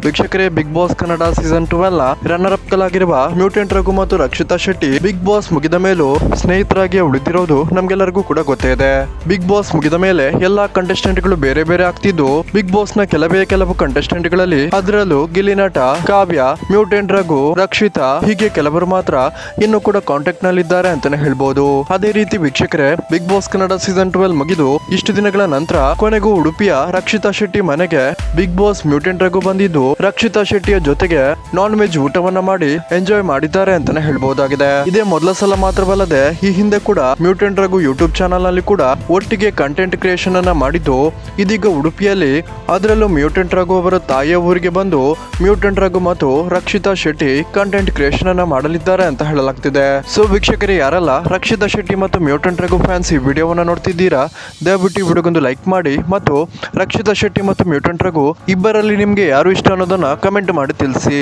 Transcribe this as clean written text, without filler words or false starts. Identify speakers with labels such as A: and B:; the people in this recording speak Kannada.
A: ವೀಕ್ಷಕರೇ, Bigg Boss Kannada season 12 runner up ಗಳಾಗಿರುವ ಮ್ಯೂಟೆಂಟ್ ರಘು ಮತ್ತು ರಕ್ಷಿತಾ ಶೆಟ್ಟಿ ಬಿಗ್ ಬಾಸ್ ಮುಗಿದ ಮೇಲೂ ಸ್ನೇಹಿತರಾಗಿ ಉಳಿದಿರೋದು ನಮ್ಗೆಲ್ಲರಿಗೂ ಕೂಡ ಗೊತ್ತೇ ಇದೆ. ಬಿಗ್ ಬಾಸ್ ಮುಗಿದ ಮೇಲೆ ಎಲ್ಲಾ ಕಂಟೆಸ್ಟೆಂಟ್ ಗಳು ಬೇರೆ ಬೇರೆ ಆಗ್ತಿದ್ದು, ಬಿಗ್ ಬಾಸ್ ನ ಕೆಲವು ಕಂಟೆಸ್ಟೆಂಟ್ ಗಳಲ್ಲಿ ಅದರಲ್ಲೂ ಗಿಲ್ಲಿ ನಟ, ಕಾವ್ಯ, ಮ್ಯೂಟೆಂಟ್ ರಘು, ರಕ್ಷಿತಾ ಹೀಗೆ ಕೆಲವರು ಮಾತ್ರ ಇನ್ನು ಕೂಡ ಕಾಂಟ್ಯಾಕ್ಟ್ ನಲ್ಲಿ ಇದ್ದಾರೆ ಅಂತಾನೆ ಹೇಳ್ಬೋದು. ಅದೇ ರೀತಿ ವೀಕ್ಷಕರೇ, ಬಿಗ್ ಬಾಸ್ ಕನ್ನಡ ಸೀಸನ್ 12 ಮುಗಿದು ಇಷ್ಟು ದಿನಗಳ ನಂತರ ಕೊನೆಗೂ ಉಡುಪಿಯ ರಕ್ಷಿತಾ ಶೆಟ್ಟಿ ಮನೆಗೆ ಬಿಗ್ ಬಾಸ್ ಮ್ಯೂಟೆಂಟ್ ರಘು ಬಂದಿದ್ದು, ರಕ್ಷಿತಾ ಶೆಟ್ಟಿಯ ಜೊತೆಗೆ ನಾನ್ ವೆಜ್ ಊಟವನ್ನ ಮಾಡಿ ಎಂಜಾಯ್ ಮಾಡಿದ್ದಾರೆ ಅಂತಾನೆ ಹೇಳ್ಬಹುದಾಗಿದೆ. ಇದೇ ಮೊದಲ ಸಲ ಮಾತ್ರವಲ್ಲದೆ ಈ ಹಿಂದೆ ಕೂಡ ಮ್ಯೂಟೆಂಟ್ ರಘು ಯೂಟ್ಯೂಬ್ ಚಾನಲ್ ನಲ್ಲಿ ಕೂಡ ಒಟ್ಟಿಗೆ ಕಂಟೆಂಟ್ ಕ್ರಿಯೇಷನ್ ಅನ್ನ ಮಾಡಿದ್ದು, ಇದೀಗ ಉಡುಪಿಯಲ್ಲಿ ಅದರಲ್ಲೂ ಮ್ಯೂಟೆಂಟ್ ರಘು ಅವರ ತಾಯಿಯ ಊರಿಗೆ ಬಂದು ಮ್ಯೂಟೆಂಟ್ ರಘು ಮತ್ತು ರಕ್ಷಿತಾ ಶೆಟ್ಟಿ ಕಂಟೆಂಟ್ ಕ್ರಿಯೇಷನ್ ಅನ್ನ ಮಾಡಲಿದ್ದಾರೆ ಅಂತ ಹೇಳಲಾಗ್ತಿದೆ. ಸೊ ವೀಕ್ಷಕರೇ, ಯಾರೆಲ್ಲ ರಕ್ಷಿತಾ ಶೆಟ್ಟಿ ಮತ್ತು ಮ್ಯೂಟೆಂಟ್ ರಘು ಫ್ಯಾನ್ಸ್ ಈ ವಿಡಿಯೋವನ್ನ ನೋಡ್ತಿದ್ದೀರಾ, ದಯವಿಟ್ಟು ಈ ವಿಡಿಯೋಗೊಂದು ಲೈಕ್ ಮಾಡಿ ಮತ್ತು ರಕ್ಷಿತಾ ಶೆಟ್ಟಿ ಮತ್ತು ಮ್ಯೂಟೆಂಟ್ ರಘು ಇಬ್ಬರಲ್ಲಿ ನಿಮ್ಗೆ ಯಾರು ಇಷ್ಟ ಅನ್ನೋದನ್ನ ಕಮೆಂಟ್ ಮಾಡಿ ತಿಳಿಸಿ.